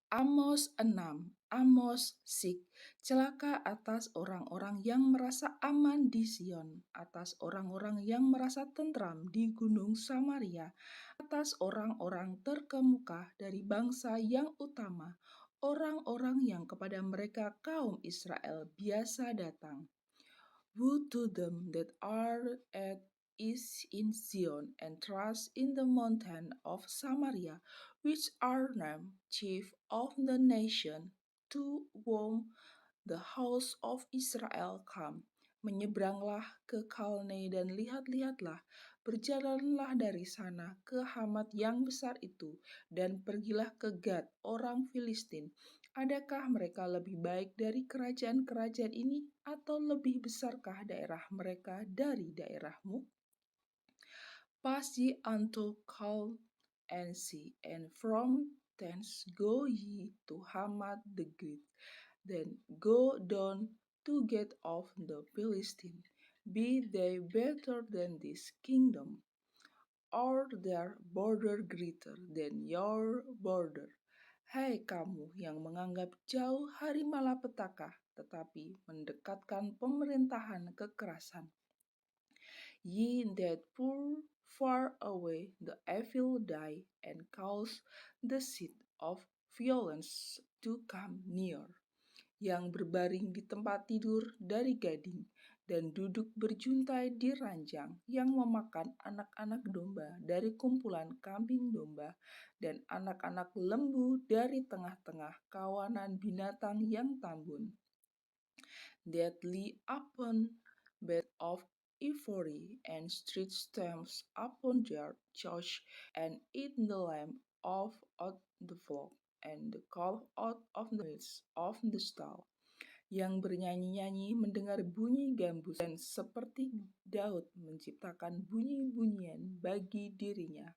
Amos 6, Amos sik, celaka atas orang-orang yang merasa aman di Sion, atas orang-orang yang merasa tentram di gunung Samaria, atas orang-orang terkemuka dari bangsa yang utama, orang-orang yang kepada mereka kaum Israel biasa datang. Woe to them that are at ease in Zion, and trust in the mountain of Samaria, which are named chief of the nation, to whom the house of Israel come. Menyeberanglah ke Kalne dan lihat-lihatlah, berjalanlah dari sana ke Hamat yang besar itu, dan pergilah ke Gad, orang Filistin. Adakah mereka lebih baik dari kerajaan-kerajaan ini, atau lebih besarkah daerah mereka dari daerahmu? Pass ye unto Kal and see, and from thence go ye to Hamath the Great, then go down to get of the Philistine. Be they better than this kingdom, or their border greater than your border? Hai kamu yang menganggap jauh hari malapetaka, tetapi mendekatkan pemerintahan kekerasan. Ye that pour far away the evil die, and cause the seat of violence to come near, yang berbaring di tempat tidur dari gading, dan duduk berjuntai di ranjang, yang memakan anak-anak domba dari kumpulan kambing domba, dan anak-anak lembu dari tengah-tengah kawanan binatang yang tambun. That lie upon bed of ivory, and street stamps upon their couch, and eat the lamb out the flock, and the calf out of the midst of the stall, yang bernyanyi-nyanyi mendengar bunyi gambus, dan seperti Daud menciptakan bunyi-bunyian bagi dirinya.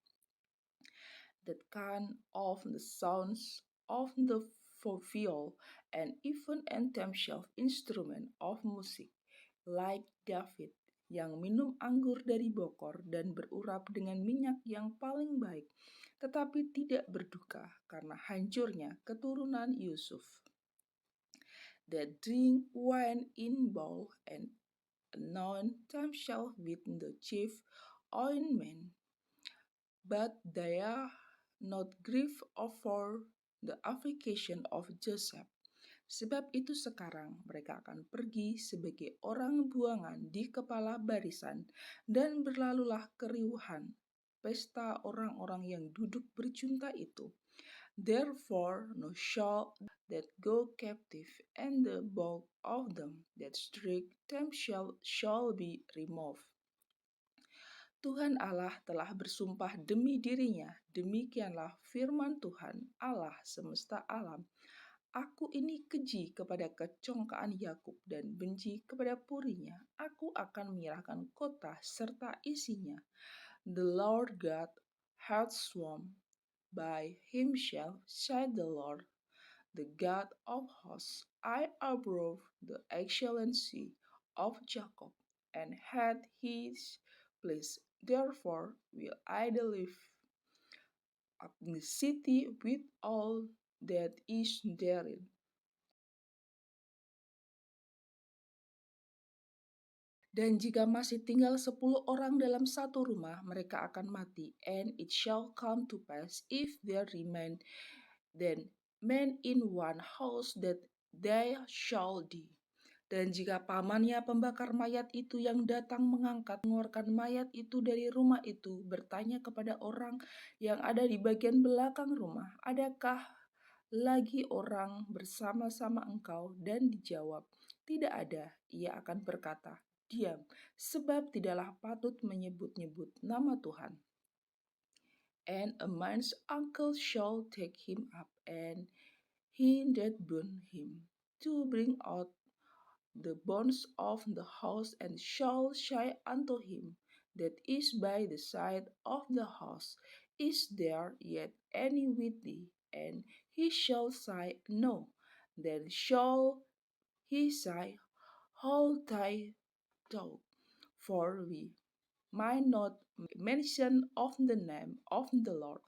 That kind of the sounds of the viol, and even and themselves instrument of music, like David, yang minum anggur dari bokor dan berurap dengan minyak yang paling baik, tetapi tidak berduka karena hancurnya keturunan Yusuf. That drink wine in bowl, and anoint themselves with the chief ointment, but they are not grieved over the affliction of Joseph. Sebab itu sekarang mereka akan pergi sebagai orang buangan di kepala barisan, dan berlalulah keriuhan pesta orang-orang yang duduk berjunta itu. Therefore no shall that go captive, and the bulk of them that strike them shall be removed. Tuhan Allah telah bersumpah demi dirinya, demikianlah firman Tuhan Allah semesta alam. Aku ini keji kepada kecongkaan Yakub dan benci kepada purinya. Aku akan menyerahkan kota serta isinya. The Lord God hath sworn by himself, said the Lord, the God of hosts, I approve the excellency of Jacob, and had his place. Therefore will I deliver up the city with all that is therein. Dan jika masih tinggal 10 orang dalam satu rumah, mereka akan mati. And it shall come to pass, if there remain then men in one house, that they shall die. Dan jika pamannya pembakar mayat itu yang datang mengeluarkan mayat itu dari rumah itu, bertanya kepada orang yang ada di bagian belakang rumah, adakah lagi orang bersama-sama engkau? Dan dijawab, tidak ada. Ia akan berkata, diam, sebab tidaklah patut menyebut-nyebut nama Tuhan. And a man's uncle shall take him up, and he that burn him, to bring out the bones of the house, and shall say unto him that is by the side of the house, is there yet any with thee? And he shall say, no. Then shall he say, hold thy tongue, for we might not mention of the name of the Lord.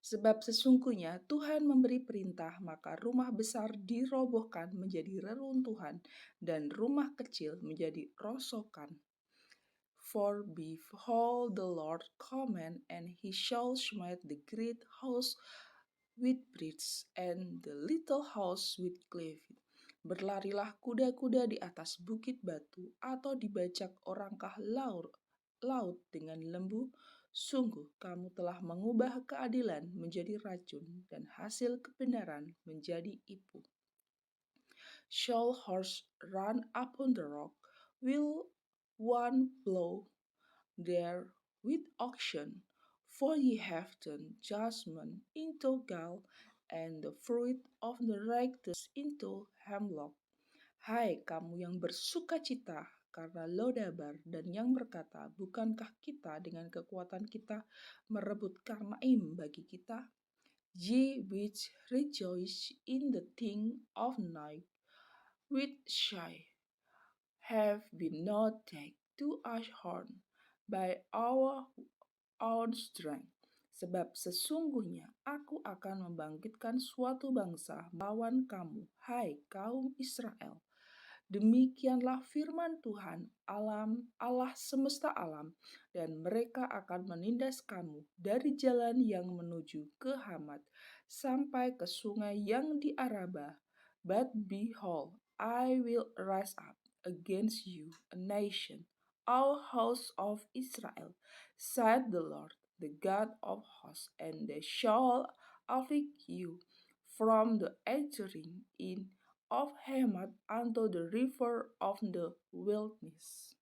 Sebab sesungguhnya Tuhan memberi perintah, maka rumah besar dirobohkan menjadi reruntuhan, dan rumah kecil menjadi rosokan. For behold, the Lord cometh, and he shall smite the great house with bricks, and the little house with clay. Berlarilah kuda-kuda di atas bukit batu, atau dibajak orangkah laut dengan lembu. Sungguh kamu telah mengubah keadilan menjadi racun, dan hasil kebenaran menjadi ipu. Shall horse run upon the rock? Will one blow there with auction? For ye have turned judgment into gall, and the fruit of the righteous into hemlock. Hai kamu yang bersuka cita karena Lodabar, dan yang berkata, bukankah kita dengan kekuatan kita merebut Karnaim bagi kita? Ye which rejoice in the thing of night, which shy have been not take to us horn by our own strength. Sebab sesungguhnya aku akan membangkitkan suatu bangsa melawan kamu, hai kaum Israel. Demikianlah firman Tuhan Allah semesta alam, dan mereka akan menindas kamu dari jalan yang menuju ke Hamat sampai ke sungai yang di Araba. But behold, I will rise up against you a nation, O house of Israel, said the Lord, the God of hosts, and they shall afflict you from the entering in of Hamat unto the river of the wilderness.